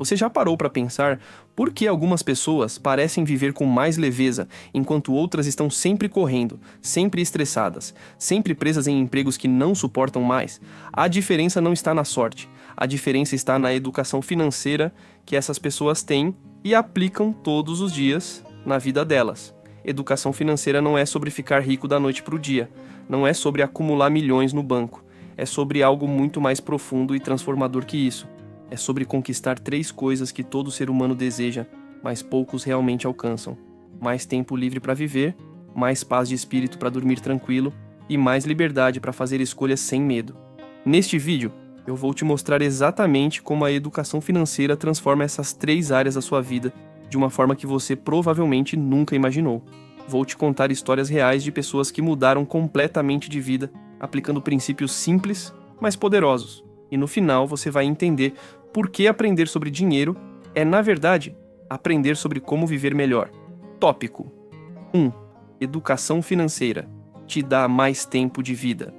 Você já parou para pensar por que algumas pessoas parecem viver com mais leveza, enquanto outras estão sempre correndo, sempre estressadas, sempre presas em empregos que não suportam mais? A diferença não está na sorte, a diferença está na educação financeira que essas pessoas têm e aplicam todos os dias na vida delas. Educação financeira não é sobre ficar rico da noite para o dia, não é sobre acumular milhões no banco, é sobre algo muito mais profundo e transformador que isso. É sobre conquistar 3 coisas que todo ser humano deseja, mas poucos realmente alcançam: mais tempo livre para viver, mais paz de espírito para dormir tranquilo e mais liberdade para fazer escolhas sem medo. Neste vídeo, eu vou te mostrar exatamente como a educação financeira transforma essas 3 áreas da sua vida de uma forma que você provavelmente nunca imaginou. Vou te contar histórias reais de pessoas que mudaram completamente de vida, aplicando princípios simples, mas poderosos. E no final você vai entender por que aprender sobre dinheiro é, na verdade, aprender sobre como viver melhor. Tópico 1. Educação financeira te dá mais tempo de vida.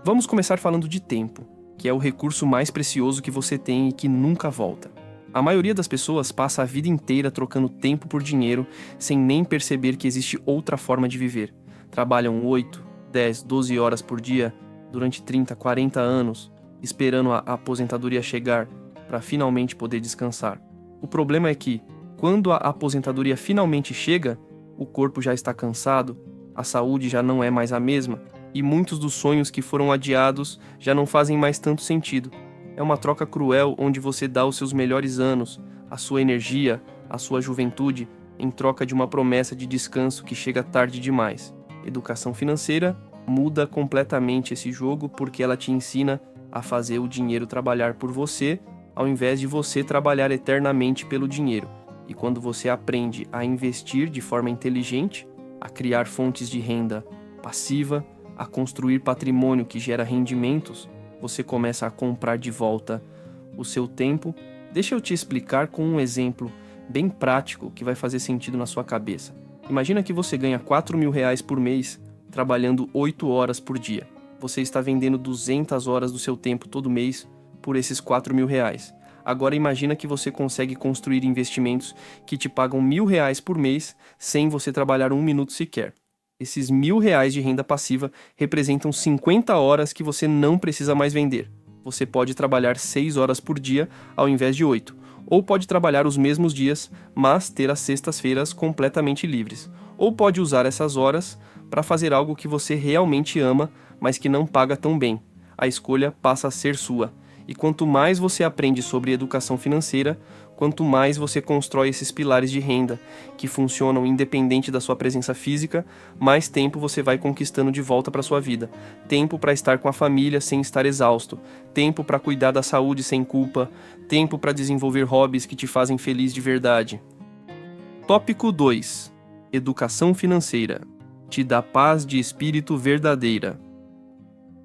Vamos começar falando de tempo, que é o recurso mais precioso que você tem e que nunca volta. A maioria das pessoas passa a vida inteira trocando tempo por dinheiro sem nem perceber que existe outra forma de viver. Trabalham 8, 10, 12 horas por dia durante 30, 40 anos, esperando a aposentadoria chegar para finalmente poder descansar. O problema é que, quando a aposentadoria finalmente chega, o corpo já está cansado, a saúde já não é mais a mesma, e muitos dos sonhos que foram adiados já não fazem mais tanto sentido. É uma troca cruel onde você dá os seus melhores anos, a sua energia, a sua juventude, em troca de uma promessa de descanso que chega tarde demais. Educação financeira muda completamente esse jogo porque ela te ensina a fazer o dinheiro trabalhar por você, ao invés de você trabalhar eternamente pelo dinheiro. E quando você aprende a investir de forma inteligente, a criar fontes de renda passiva, a construir patrimônio que gera rendimentos, você começa a comprar de volta o seu tempo. Deixa eu te explicar com um exemplo bem prático que vai fazer sentido na sua cabeça. Imagina que você ganha R$4.000 por mês trabalhando 8 horas por dia. Você está vendendo 200 horas do seu tempo todo mês por esses R$4.000. Agora imagina que você consegue construir investimentos que te pagam R$1.000 por mês sem você trabalhar 1 minuto sequer. Esses R$1.000 de renda passiva representam 50 horas que você não precisa mais vender. Você pode trabalhar 6 horas por dia ao invés de 8, ou pode trabalhar os mesmos dias, mas ter as sextas-feiras completamente livres. Ou pode usar essas horas para fazer algo que você realmente ama, mas que não paga tão bem. A escolha passa a ser sua. E quanto mais você aprende sobre educação financeira, quanto mais você constrói esses pilares de renda, que funcionam independente da sua presença física, mais tempo você vai conquistando de volta para sua vida. Tempo para estar com a família sem estar exausto, tempo para cuidar da saúde sem culpa, tempo para desenvolver hobbies que te fazem feliz de verdade. Tópico 2. Educação financeira te dá paz de espírito verdadeira.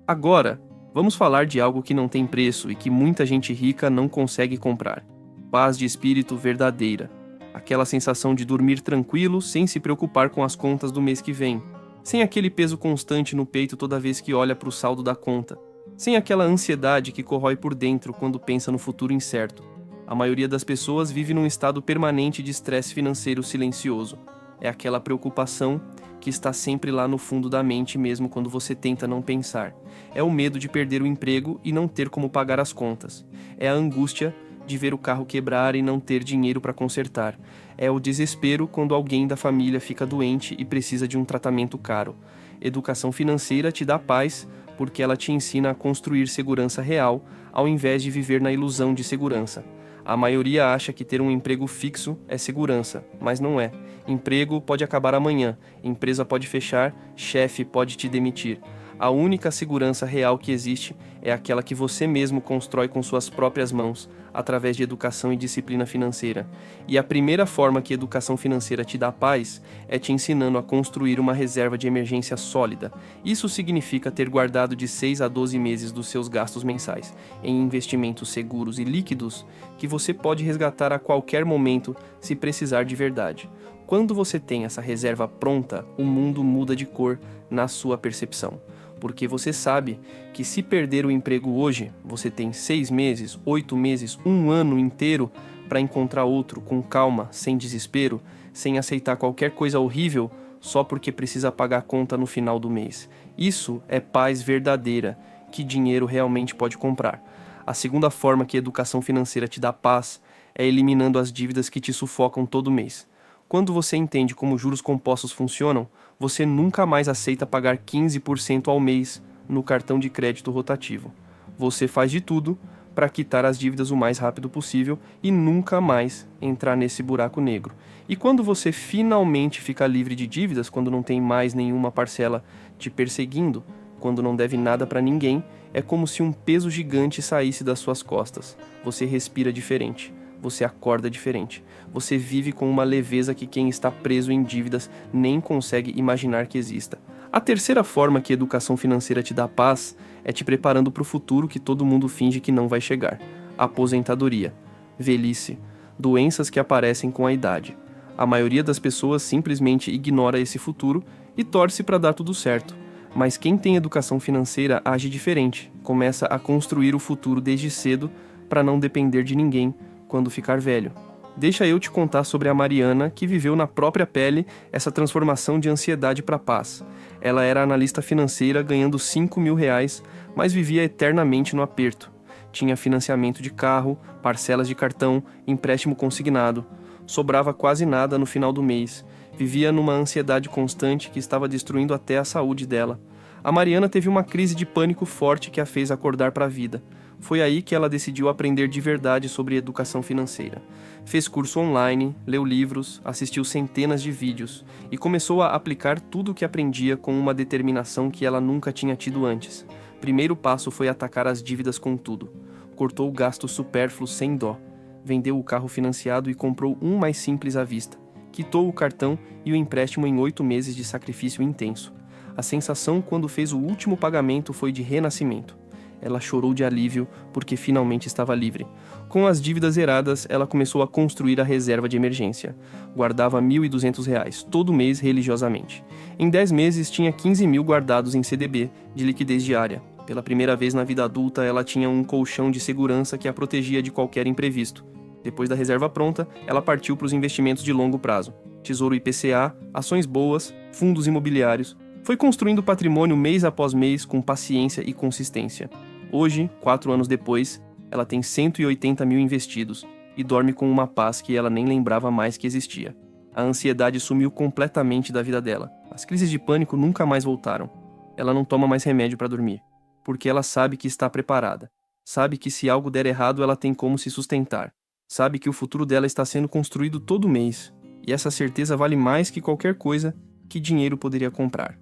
Agora, vamos falar de algo que não tem preço e que muita gente rica não consegue comprar. Paz de espírito verdadeira. Aquela sensação de dormir tranquilo sem se preocupar com as contas do mês que vem. Sem aquele peso constante no peito toda vez que olha para o saldo da conta. Sem aquela ansiedade que corrói por dentro quando pensa no futuro incerto. A maioria das pessoas vive num estado permanente de estresse financeiro silencioso. É aquela preocupação que está sempre lá no fundo da mente mesmo quando você tenta não pensar. É o medo de perder o emprego e não ter como pagar as contas. É a angústia de ver o carro quebrar e não ter dinheiro para consertar. É o desespero quando alguém da família fica doente e precisa de um tratamento caro. Educação financeira te dá paz porque ela te ensina a construir segurança real ao invés de viver na ilusão de segurança. A maioria acha que ter um emprego fixo é segurança, mas não é. Emprego pode acabar amanhã, empresa pode fechar, chefe pode te demitir. A única segurança real que existe é aquela que você mesmo constrói com suas próprias mãos, através de educação e disciplina financeira. E a primeira forma que a educação financeira te dá paz é te ensinando a construir uma reserva de emergência sólida. Isso significa ter guardado de 6 a 12 meses dos seus gastos mensais em investimentos seguros e líquidos que você pode resgatar a qualquer momento se precisar de verdade. Quando você tem essa reserva pronta, o mundo muda de cor na sua percepção. Porque você sabe que se perder o emprego hoje, você tem 6 meses, 8 meses, 1 ano inteiro para encontrar outro com calma, sem desespero, sem aceitar qualquer coisa horrível só porque precisa pagar a conta no final do mês. Isso é paz verdadeira, que dinheiro realmente pode comprar. A segunda forma que a educação financeira te dá paz é eliminando as dívidas que te sufocam todo mês. Quando você entende como juros compostos funcionam, você nunca mais aceita pagar 15% ao mês no cartão de crédito rotativo. Você faz de tudo para quitar as dívidas o mais rápido possível e nunca mais entrar nesse buraco negro. E quando você finalmente fica livre de dívidas, quando não tem mais nenhuma parcela te perseguindo, quando não deve nada para ninguém, é como se um peso gigante saísse das suas costas. Você respira diferente, você acorda diferente, você vive com uma leveza que quem está preso em dívidas nem consegue imaginar que exista. A terceira forma que a educação financeira te dá paz é te preparando para o futuro que todo mundo finge que não vai chegar. Aposentadoria, velhice, doenças que aparecem com a idade. A maioria das pessoas simplesmente ignora esse futuro e torce para dar tudo certo. Mas quem tem educação financeira age diferente, começa a construir o futuro desde cedo para não depender de ninguém quando ficar velho. Deixa eu te contar sobre a Mariana, que viveu na própria pele essa transformação de ansiedade para paz. Ela era analista financeira ganhando R$ 5.000, mas vivia eternamente no aperto. Tinha financiamento de carro, parcelas de cartão, empréstimo consignado. Sobrava quase nada no final do mês. Vivia numa ansiedade constante que estava destruindo até a saúde dela. A Mariana teve uma crise de pânico forte que a fez acordar para a vida. Foi aí que ela decidiu aprender de verdade sobre educação financeira. Fez curso online, leu livros, assistiu centenas de vídeos e começou a aplicar tudo o que aprendia com uma determinação que ela nunca tinha tido antes. Primeiro passo foi atacar as dívidas com tudo. Cortou gastos supérfluos sem dó. Vendeu o carro financiado e comprou um mais simples à vista. Quitou o cartão e o empréstimo em 8 meses de sacrifício intenso. A sensação quando fez o último pagamento foi de renascimento. Ela chorou de alívio porque finalmente estava livre. Com as dívidas zeradas, ela começou a construir a reserva de emergência. Guardava R$ 1.200 todo mês religiosamente. Em 10 meses, tinha 15.000 guardados em CDB, de liquidez diária. Pela primeira vez na vida adulta, ela tinha um colchão de segurança que a protegia de qualquer imprevisto. Depois da reserva pronta, ela partiu para os investimentos de longo prazo. Tesouro IPCA, ações boas, fundos imobiliários. Foi construindo patrimônio mês após mês com paciência e consistência. Hoje, 4 anos depois, ela tem 180 mil investidos e dorme com uma paz que ela nem lembrava mais que existia. A ansiedade sumiu completamente da vida dela. As crises de pânico nunca mais voltaram. Ela não toma mais remédio para dormir, porque ela sabe que está preparada. Sabe que se algo der errado, ela tem como se sustentar. Sabe que o futuro dela está sendo construído todo mês. E essa certeza vale mais que qualquer coisa que dinheiro poderia comprar.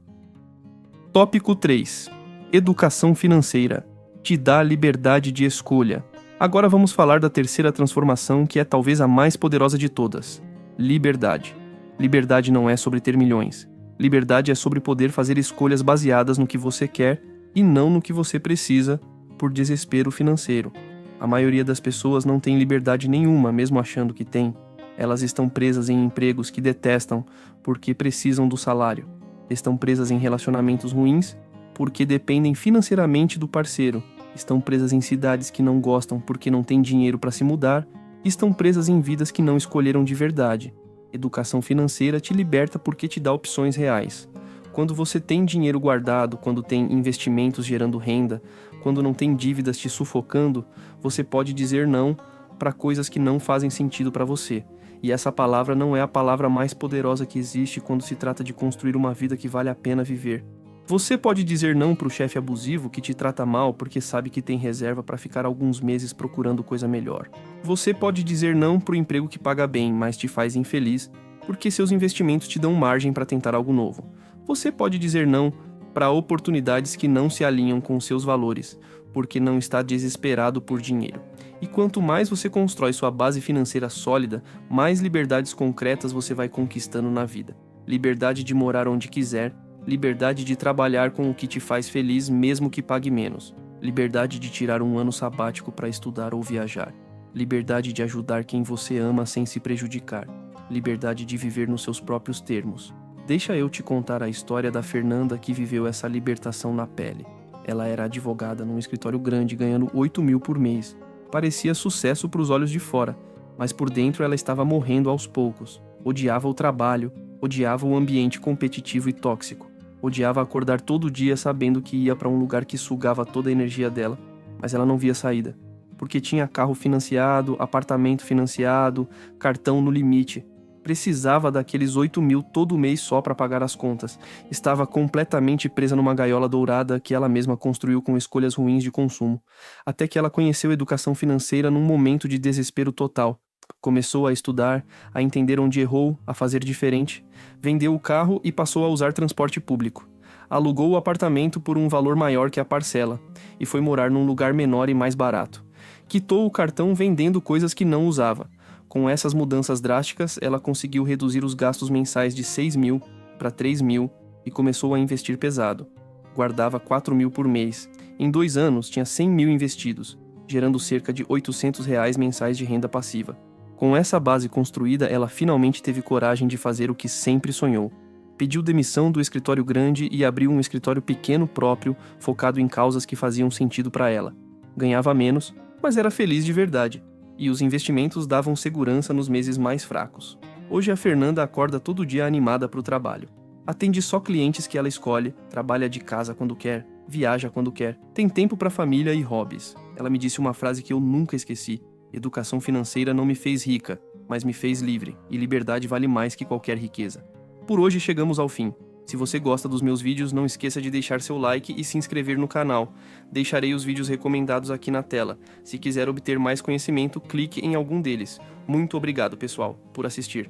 Tópico 3. Educação financeira. Te dá liberdade de escolha. Agora vamos falar da terceira transformação, que é talvez a mais poderosa de todas. Liberdade. Liberdade não é sobre ter milhões. Liberdade é sobre poder fazer escolhas baseadas no que você quer e não no que você precisa por desespero financeiro. A maioria das pessoas não tem liberdade nenhuma, mesmo achando que tem. Elas estão presas em empregos que detestam porque precisam do salário. Estão presas em relacionamentos ruins porque dependem financeiramente do parceiro. Estão presas em cidades que não gostam porque não têm dinheiro para se mudar. Estão presas em vidas que não escolheram de verdade. Educação financeira te liberta porque te dá opções reais. Quando você tem dinheiro guardado, quando tem investimentos gerando renda, quando não tem dívidas te sufocando, você pode dizer não para coisas que não fazem sentido para você. E essa palavra não é a palavra mais poderosa que existe quando se trata de construir uma vida que vale a pena viver. Você pode dizer não para o chefe abusivo que te trata mal porque sabe que tem reserva para ficar alguns meses procurando coisa melhor. Você pode dizer não para o emprego que paga bem, mas te faz infeliz porque seus investimentos te dão margem para tentar algo novo. Você pode dizer não para oportunidades que não se alinham com seus valores, porque não está desesperado por dinheiro. E quanto mais você constrói sua base financeira sólida, mais liberdades concretas você vai conquistando na vida. Liberdade de morar onde quiser, liberdade de trabalhar com o que te faz feliz mesmo que pague menos, liberdade de tirar um ano sabático para estudar ou viajar, liberdade de ajudar quem você ama sem se prejudicar, liberdade de viver nos seus próprios termos. Deixa eu te contar a história da Fernanda, que viveu essa libertação na pele. Ela era advogada num escritório grande ganhando 8.000 por mês. Parecia sucesso para os olhos de fora. mas por dentro ela estava morrendo aos poucos. Odiava o trabalho, odiava o ambiente competitivo e tóxico. Odiava acordar todo dia sabendo que ia para um lugar que sugava toda a energia dela, mas ela não via saída. Porque tinha carro financiado, apartamento financiado, cartão no limite. Precisava daqueles 8.000 todo mês só para pagar as contas. Estava completamente presa numa gaiola dourada que ela mesma construiu com escolhas ruins de consumo. Até que ela conheceu educação financeira num momento de desespero total. Começou a estudar, a entender onde errou, a fazer diferente. Vendeu o carro e passou a usar transporte público. Alugou o apartamento por um valor maior que a parcela e foi morar num lugar menor e mais barato. Quitou o cartão vendendo coisas que não usava. Com essas mudanças drásticas, ela conseguiu reduzir os gastos mensais de 6.000 para 3.000 e começou a investir pesado. Guardava 4.000 por mês. Em 2 anos, tinha 100.000 investidos, gerando cerca de R$ 800 mensais de renda passiva. Com essa base construída, ela finalmente teve coragem de fazer o que sempre sonhou. Pediu demissão do escritório grande e abriu um escritório pequeno próprio, focado em causas que faziam sentido para ela. Ganhava menos, mas era feliz de verdade, e os investimentos davam segurança nos meses mais fracos. Hoje a Fernanda acorda todo dia animada para o trabalho. Atende só clientes que ela escolhe, trabalha de casa quando quer, viaja quando quer, tem tempo para família e hobbies. Ela me disse uma frase que eu nunca esqueci: educação financeira não me fez rica, mas me fez livre, e liberdade vale mais que qualquer riqueza. Por hoje chegamos ao fim. Se você gosta dos meus vídeos, não esqueça de deixar seu like e se inscrever no canal. Deixarei os vídeos recomendados aqui na tela. Se quiser obter mais conhecimento, clique em algum deles. Muito obrigado, pessoal, por assistir.